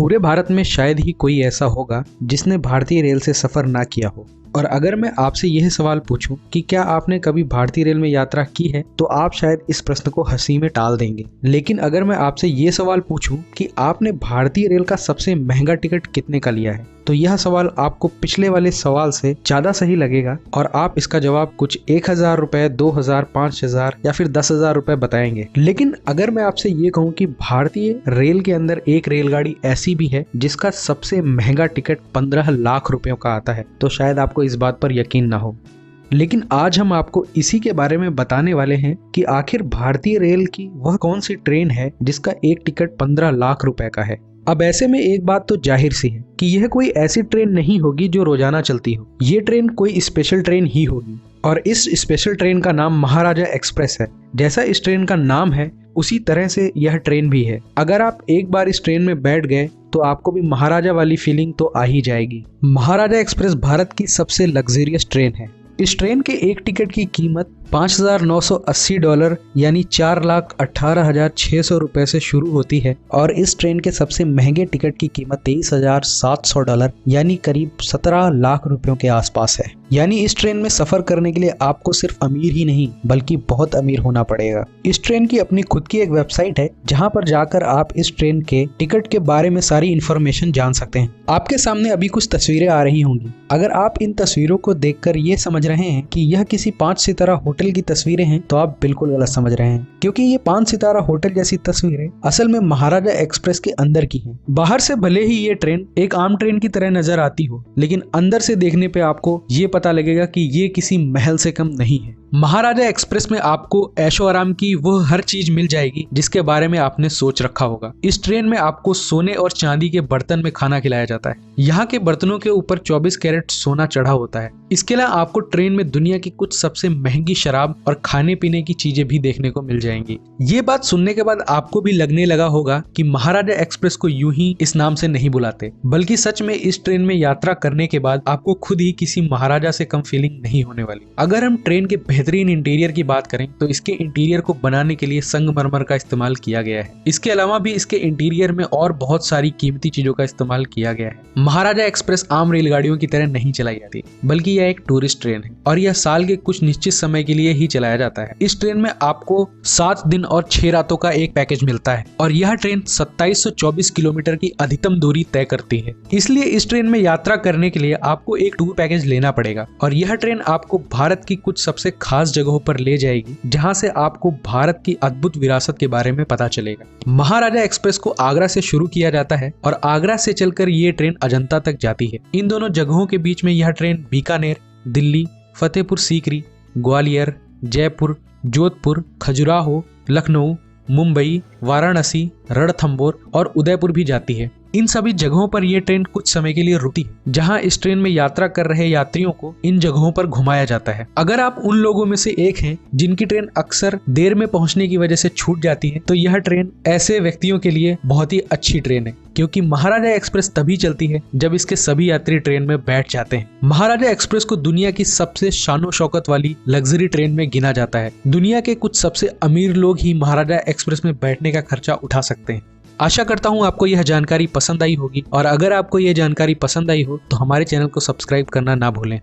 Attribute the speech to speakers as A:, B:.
A: पूरे भारत में शायद ही कोई ऐसा होगा जिसने भारतीय रेल से सफर ना किया हो। और अगर मैं आपसे यह सवाल पूछूं कि क्या आपने कभी भारतीय रेल में यात्रा की है, तो आप शायद इस प्रश्न को हंसी में टाल देंगे। लेकिन अगर मैं आपसे ये सवाल पूछूं कि आपने भारतीय रेल का सबसे महंगा टिकट कितने का लिया है, तो यह सवाल आपको पिछले वाले सवाल से ज्यादा सही लगेगा और आप इसका जवाब कुछ 1000 रुपए, 2000, 5000 या फिर 10,000 रुपए बताएंगे। लेकिन अगर मैं आपसे ये कहूँ कि भारतीय रेल के अंदर एक रेलगाड़ी ऐसी भी है जिसका सबसे महंगा टिकट 15 लाख रुपयों का आता है, तो शायद आपको इस बात पर यकीन ना हो। लेकिन आज हम आपको इसी के बारे में बताने वाले हैं कि आखिर भारतीय रेल की वह कौन सी ट्रेन है जिसका एक टिकट 15 लाख रुपए का है। अब ऐसे में एक बात तो जाहिर सी है कि यह कोई ऐसी ट्रेन नहीं होगी जो रोजाना चलती हो। ये ट्रेन कोई स्पेशल ट्रेन ही होगी और इस स्पेशल ट्रेन का नाम महाराजा एक्सप्रेस है। जैसा इस ट्रेन का नाम है उसी तरह से यह ट्रेन भी है। अगर आप एक बार इस ट्रेन में बैठ गए तो आपको भी महाराजा वाली फीलिंग तो आ ही जाएगी। महाराजा एक्सप्रेस भारत की सबसे लग्जरियस ट्रेन है। इस ट्रेन के एक टिकट की कीमत $5,980 यानी 4,18,600 रुपए से शुरू होती है और इस ट्रेन के सबसे महंगे टिकट की कीमत $23,700 यानी करीब 17 लाख रुपयों के आसपास है। यानी इस ट्रेन में सफर करने के लिए आपको सिर्फ अमीर ही नहीं बल्कि बहुत अमीर होना पड़ेगा। इस ट्रेन की अपनी खुद की एक वेबसाइट है जहां पर जाकर आप इस ट्रेन के टिकट के बारे में सारी इन्फॉर्मेशन जान सकते हैं। आपके सामने अभी कुछ तस्वीरें आ रही होंगी। अगर आप इन तस्वीरों को देखकर ये समझ रहे हैं कि यह किसी 5 सितारा होटल की तस्वीरें हैं, तो आप बिल्कुल गलत समझ रहे हैं, क्योंकि ये 5 सितारा होटल जैसी तस्वीरें असल में महाराजा एक्सप्रेस के अंदर की हैं। बाहर से भले ही ये ट्रेन एक आम ट्रेन की तरह नजर आती हो, लेकिन अंदर से देखने पे आपको ये पता लगेगा कि ये किसी महल से कम नहीं है। महाराजा एक्सप्रेस में आपको ऐशो आराम की वो हर चीज मिल जाएगी जिसके बारे में आपने सोच रखा होगा। इस ट्रेन में आपको सोने और चांदी के बर्तन में खाना खिलाया जाता है। यहाँ के बर्तनों के ऊपर 24 कैरेट सोना चढ़ा होता है। इसके अलावा आपको ट्रेन में दुनिया की कुछ सबसे महंगी शराब और खाने पीने की चीजें भी देखने को मिल जाएंगी। ये बात सुनने के बाद आपको भी लगने लगा होगा कि महाराजा एक्सप्रेस को यूं ही इस नाम से नहीं बुलाते, बल्कि सच में इस ट्रेन में यात्रा करने के बाद आपको खुद ही किसी महाराजा से कम फीलिंग नहीं होने वाली। अगर हम ट्रेन के बेहतरीन इंटीरियर की बात करें तो इसके इंटीरियर को बनाने के लिए संगमरमर का इस्तेमाल किया गया है। इसके अलावा भी इसके इंटीरियर में और बहुत सारी कीमती चीजों का इस्तेमाल किया गया है। महाराजा एक्सप्रेस आम रेलगाड़ियों की तरह नहीं चलाई जाती, बल्कि यह एक टूरिस्ट ट्रेन है और यह साल के कुछ निश्चित समय के लिए ही चलाया जाता है। इस ट्रेन में आपको 7 दिन और 6 रातों का एक पैकेज मिलता है और यह ट्रेन 2724 किलोमीटर की अधिकतम दूरी तय करती है। इसलिए इस ट्रेन में यात्रा करने के लिए आपको एक टूर पैकेज लेना पड़ेगा और यह ट्रेन आपको भारत की कुछ सबसे खास जगहों पर ले जाएगी जहां से आपको भारत की अद्भुत विरासत के बारे में पता चलेगा। महाराजा एक्सप्रेस को आगरा से शुरू किया जाता है और आगरा से चलकर ये ट्रेन अजंता तक जाती है। इन दोनों जगहों के बीच में यह ट्रेन बीकानेर, दिल्ली, फतेहपुर सीकरी, ग्वालियर, जयपुर, जोधपुर, खजुराहो, लखनऊ, मुंबई, वाराणसी, रणथंबोर और उदयपुर भी जाती है। इन सभी जगहों पर यह ट्रेन कुछ समय के लिए रुकती है, जहां इस ट्रेन में यात्रा कर रहे यात्रियों को इन जगहों पर घुमाया जाता है। अगर आप उन लोगों में से एक हैं जिनकी ट्रेन अक्सर देर में पहुंचने की वजह से छूट जाती है, तो यह ट्रेन ऐसे व्यक्तियों के लिए बहुत ही अच्छी ट्रेन है, क्योंकि महाराजा एक्सप्रेस तभी चलती है जब इसके सभी यात्री ट्रेन में बैठ जाते हैं। महाराजा एक्सप्रेस को दुनिया की सबसे शानो शौकत वाली लग्जरी ट्रेन में गिना जाता है। दुनिया के कुछ सबसे अमीर लोग ही महाराजा एक्सप्रेस में बैठने का खर्चा उठा सकते हैं। आशा करता हूँ आपको यह जानकारी पसंद आई होगी और अगर आपको यह जानकारी पसंद आई हो तो हमारे चैनल को सब्सक्राइब करना ना भूलें।